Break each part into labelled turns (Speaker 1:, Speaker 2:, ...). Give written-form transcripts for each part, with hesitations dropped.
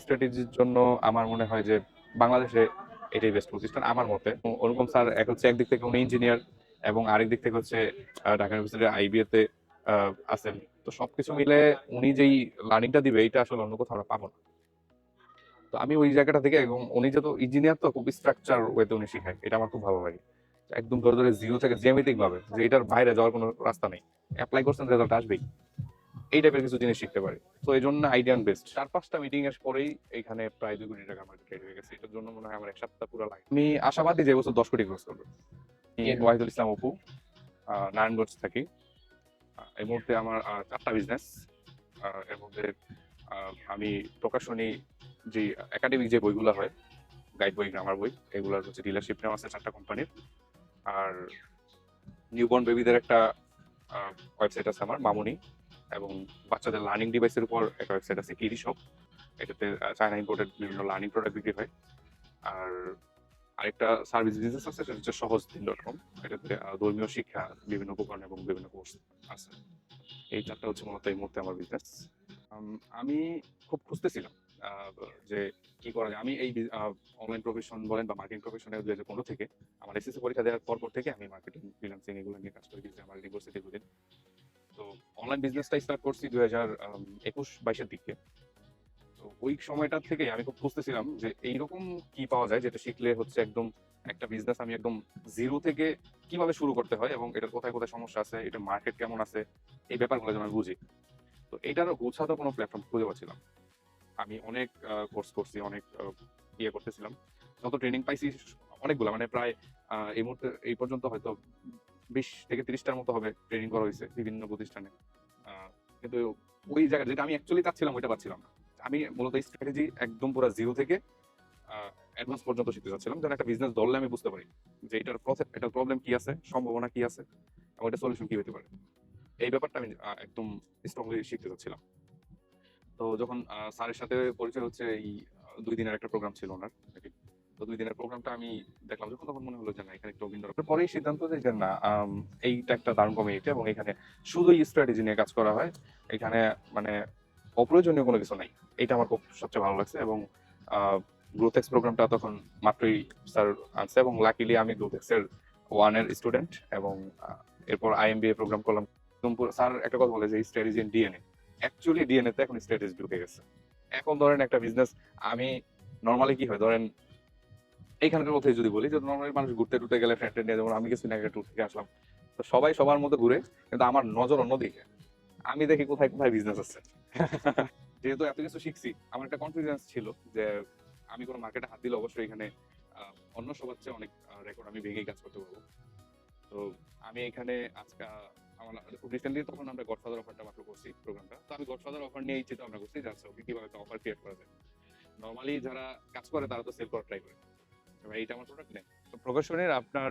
Speaker 1: স্ট্র্যাটেজির জন্য আমার মনে হয় যে বাংলাদেশে এটাই বেস্ট প্রতিষ্ঠান আমার মতে। ওরকম স্যার একদিক থেকে উনি ইঞ্জিনিয়ার এবং আরেক দিক থেকে হচ্ছে ঢাকা ইউনিভার্সিটির আইবিএ তে আছেন। তো সবকিছু মিলে উনি যেই লার্নিংটা দিবে এটা আসলে অন্য কোথাও আমরা পাবো না। তো আমি ওই জায়গাটা থেকে, এবং উনি যেহেতু ইঞ্জিনিয়ার তো খুব স্ট্রাকচার ওয়েতে উনি শিখায়, এটা আমার খুব ভালো লাগে। একদম ধরে ধরে জিরো থেকে জ্যামিতিক ভাবে, যে এটার বাইরে যাওয়ার কোনো রাস্তা নেই, অ্যাপ্লাই করছেন রেজাল্ট আসবেই, এই টাইপের কিছু জিনিস শিখতে পারি। তো এই জন্য আইডিয়ান বেস্ট। 4-5টা মিটিং এর পরেই এখানে প্রায় 2 কোটি টাকা আমার ট্রেড হয়ে গেছে। এটার জন্য মনে হয় আমার 1 সপ্তাহ পুরো লাগে। আমি আশাবাদী যে এবছর 10 কোটি ক্রস করবো। ওয়াহিদুল ইসলাম অপু, নারায়ণগঞ্জ থাকি। এই মুহূর্তে আমার 4টা বিজনেস। এর মধ্যে আমি প্রকাশনী যে একাডেমিক যে বইগুলো হয়, গাইড বই, গ্রামার বই, এগুলোর হচ্ছে ডিলারশিপ নেওয়া আছে 4টা কোম্পানির। আর নিউবর্ন বেবিদের একটা ওয়েবসাইট আছে আমার, মামুনি, এবং বাচ্চাদের লার্নিং ডিভাইসের উপর একটা ওয়েবসাইট আছে, কিডি শপ। এটাতে চায়না ইম্পোর্টেড বিভিন্ন লার্নিং প্রোডাক্ট বিক্রি হয়। আর আরেকটা সার্ভিস বিজনেস আছে, সেটা হচ্ছে সহজ.com। এটাতে ধর্মীয় শিক্ষা, বিভিন্ন উপকরণ এবং বিভিন্ন কোর্স আছে। এই 4টা হচ্ছে মূলত এই মুহূর্তে আমার বিজনেস। আমি খুব খুঁজতেছিলাম যে কি করা যায়। আমি এই অনলাইন প্রফেশন বলেন বা মার্কেটিং প্রফেশনে 2015 থেকে, আমার এসএসসি পরীক্ষা দেওয়ার পর থেকে আমি মার্কেটিং, ফ্রিল্যান্সিং এগুলো নিয়ে কাজ করে ডিজিটাল মার্কেটিং করছি দীর্ঘদিন। তো অনলাইন বিজনেসটা স্টার্ট করছি 2021-22 এর দিকে। তো ওই সময়টা থেকে আমি খুব খুঁজতেছিলাম যে এইরকম কি পাওয়া যায় যেটা শিখলে হচ্ছে একদম একটা বিজনেস আমি একদম জিরো থেকে কিভাবে শুরু করতে হয়, এবং এটার কোথায় কোথায় সমস্যা আছে, এটা মার্কেট কেমন আছে, এই ব্যাপারগুলো যেন আমি বুঝি। তো এইটারও গোছাতো কোনো প্ল্যাটফর্ম খুঁজে পাচ্ছিলাম। আমি অনেক কোর্স করছি, অনেক ইয়ে করতেছিলাম, যত ট্রেনিং পাইছি অনেকগুলো, মানে প্রায় এই মুহূর্তে এই পর্যন্ত হয়তো 20 থেকে 30টার মতো হবে ট্রেনিং করা হয়েছে বিভিন্ন প্রতিষ্ঠানে। কিন্তু ওই জায়গা যেটা আমি অ্যাকচুয়ালি চাচ্ছিলাম ওইটা পাচ্ছিলাম না। আমি মূলত স্ট্র্যাটেজি একদম পুরো জিরো থেকে অ্যাডভান্স পর্যন্ত শিখতে চাচ্ছিলাম, যেন একটা বিজনেস ধরলে আমি বুঝতে পারি যে এটার প্রবলেম কি আছে, সম্ভাবনা কি আছে, এবং এটা সলিউশন কি হতে পারে। এই ব্যাপারটা আমি একদম স্ট্রংলি শিখতে চাচ্ছিলাম। তো যখন স্যারের সাথে পরিচয় হচ্ছে, এই 2 দিনের একটা প্রোগ্রাম ছিল ওনার। তো 2 দিনের প্রোগ্রামটা আমি দেখলাম যখন, তখন মনে হলো যে না, এখানে একটু অভিন্ন রকম। পরেই সিদ্ধান্ত যে না, এইটা একটা দারুণ কমিউনিটি, এবং এখানে শুধুই স্ট্র্যাটেজি নিয়ে কাজ করা হয়। এখানে মানে অপ্রয়োজনীয় কোনো কিছু নাই। এটা আমার খুব সবচেয়ে ভালো লাগছে। এবং গ্রোথেক্স প্রোগ্রামটা তখন মাত্রই স্যার আনছে, এবং লাকিলি আমি গ্রোথেক্স এর 1 এর স্টুডেন্ট। এবং এরপর আইএমবিএ প্রোগ্রাম করলাম। স্যার একটা কথা বলে যে স্ট্র্যাটেজি ডিএনএ, অ্যাকচুয়ালি ডিএনএ তে এখন স্ট্র্যাটেজি ঢুকে গেছে। এখন ধরেন একটা বিজনেস, আমি নর্মালি কি হয়, ধরেন এইখানকার মধ্যে যদি বলি যে নর্মালি মানুষ ঘুরতে টুরতে গেলে ফ্রেন্ড নিয়ে, যেমন আমি কিছুদিন আগে ট্যুর থেকে আসলাম, তো সবাই সবার মতো ঘুরে, কিন্তু আমার নজর অন্যদিকে। আমি দেখি কোথায় কোথায় বিজনেস আছে। যেহেতু এত কিছু শিখছি, আমার একটা কনফিডেন্স ছিল যে আমি কোনো মার্কেটে হাত দিলে অবশ্যই এখানে অন্য সবার চেয়ে অনেক রেকর্ড আমি ভেঙেই কাজ করতে পারবো। তো আমি এখানে আজকে আমার খুব রিসেন্টলি তখন আমরা গডফাদার অফারটা মাত্র করছি প্রোগ্রামটা। তো আমি গডফাদার অফার নিয়ে চিন্তা ভাবনা করছি যে আচ্ছা ওকে কিভাবে একটা অফার ক্রিয়েট করা যায়। নরমালি যারা কাজ করে তারা তো সেল করা ট্রাই করে, এবার এইটা আমার প্রোডাক্ট নেই। তো প্রকাশনের আপনার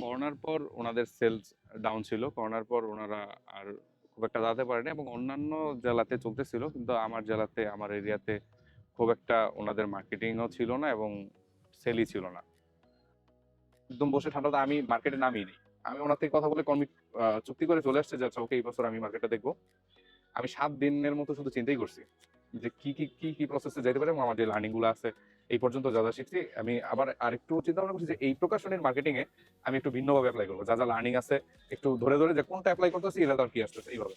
Speaker 1: করোনার পর ওনাদের সেলস ডাউন ছিল। করোনার পর ওনারা আর খুব একটা দাঁড়াতে পারেনি, এবং অন্যান্য জেলাতে চলতেছিল, কিন্তু আমার জেলাতে, আমার এরিয়াতে খুব একটা ওনাদের মার্কেটিংও ছিল না এবং সেলই ছিল না। একদম বসে ঠান্ডাতে আমি মার্কেটে নামিয়ে নিই। আমি ওনার থেকে কথা বলে চুক্তি করে চলে আসছে যে আচ্ছা ওকে, এই বছর আমি মার্কেটটা দেখবো। আমি 7 দিনের মতো শুধু চিন্তাই করছি যে কি কি কি কি প্রসেসে যেতে পারে, এবং আমার যে লার্নিং গুলো আছে এই পর্যন্ত যা যা শিখছি, আমি আবার আরেকটু চিন্তা ভাবনা করছি যে এই প্রকাশনের মার্কেটিং এ আমি একটু ভিন্নভাবে অ্যাপ্লাই করবো, যা যা লার্নিং আছে একটু ধরে ধরে, যে কোনটা অ্যাপ্লাই করতেছি এটা তার কি আসতেছে এইভাবে।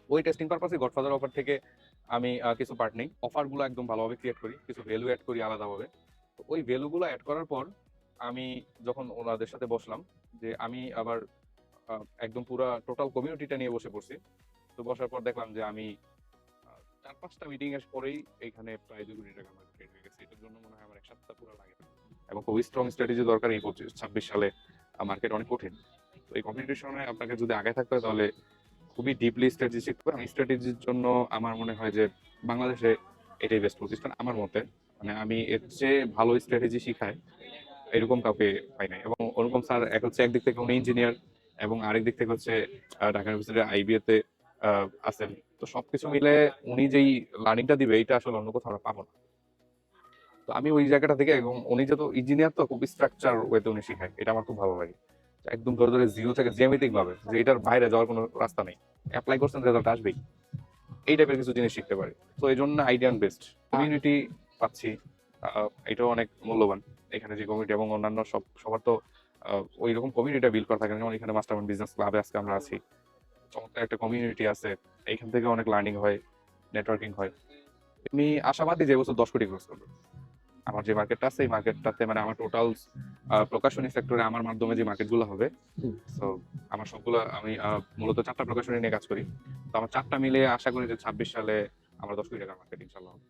Speaker 1: ওই টেস্টিং পারপাসে গডফাদার অফার থেকে আমি কিছু পার্ট নেই, অফার গুলো একদম ভালোভাবে ক্রিয়েট করি, কিছু ভ্যালু অ্যাড করি আলাদাভাবে। তো ওই ভ্যালু গুলো অ্যাড করার পর আমি যখন ওনাদের সাথে বসলাম, যে আমি আবার একদম পুরা টোটাল কমিউনিটিটা নিয়ে বসে পড়ছি। তো বসার পর দেখলাম যে আমি 4-5টা মিটিং এর পরেই এখানে প্রায় 2 কোটি টাকা আমার ট্রেড হয়ে গেছে। এটার জন্য মনে হয় আমার 1 সপ্তাহ পুরো লাগে, এবং খুবই স্ট্রং স্ট্র্যাটেজি দরকার। এই 25-26 সালে মার্কেট অনেক কঠিন। তো এই কম্পিটিশনে আপনাকে যদি আগে থাকতে হয় তাহলে খুবই ডিপলি স্ট্র্যাটেজি শিখতে হবে। আমি স্ট্র্যাটেজির জন্য আমার মনে হয় যে বাংলাদেশে এটাই বেস্ট প্রতিষ্ঠান আমার মতে। মানে আমি এর চেয়ে ভালো স্ট্র্যাটেজি শিখায় এরকম কাউকে পাই নাই। এবং ওরকম স্যার একদিক থেকে উনি ইঞ্জিনিয়ার, এবং আরেক দিক থেকে হচ্ছে ঢাকা ইউনিভার্সিটির আইবিএ তে আছেন। তো সবকিছু মিলে উনি যেই লার্নিংটা দিবে এটা আসলে অন্য কোথাও আমরা পাবো না। তো আমি ওই জায়গাটা থেকে, এবং উনি যেহেতু ইঞ্জিনিয়ার তো খুব স্ট্রাকচার ওয়েতে উনি শিখায়, এটা আমার খুব ভালো লাগে। একদম ধরে ধরে জিরো থেকে জ্যামিতিক ভাবে, যে এটার বাইরে যাওয়ার কোনো রাস্তা নেই, অ্যাপ্লাই করছেন রেজাল্ট আসবেই। এই টাইপের কিছু জিনিস শিখতে পারি। তো এই জন্য আইডিয়া বেস্ট কমিউনিটি পাচ্ছি, এটাও অনেক মূল্যবান। এখানে যে কমিউনিটি এবং অন্যান্য সবার তো ওই রকম কমিউনিটিটা বিল্ড করা থাকে না। যেমন এখানে মাস্টারমাইন্ড বিজনেস ক্লাবে আজকে আমরা আছি, চমৎকার একটা কমিউনিটি আছে, এইখান থেকে অনেক লার্নিং হয়, নেটওয়ার্কিং হয়। আমি আশাবাদী যে এবছর 10 কোটি ক্রস করবো। আমার যে মার্কেটটা আছে এই মার্কেটটাতে মানে আমার টোটাল প্রকাশনী সেক্টরে আমার মাধ্যমে যে মার্কেটগুলো হবে, তো আমার সবগুলো আমি মূলত 4টা প্রকাশনী নিয়ে কাজ করি। তো আমার 4টা মিলে আশা করি যে 26 সালে আমরা 10 কোটি টাকার মার্কেট ইনশাল্লাহ হবে।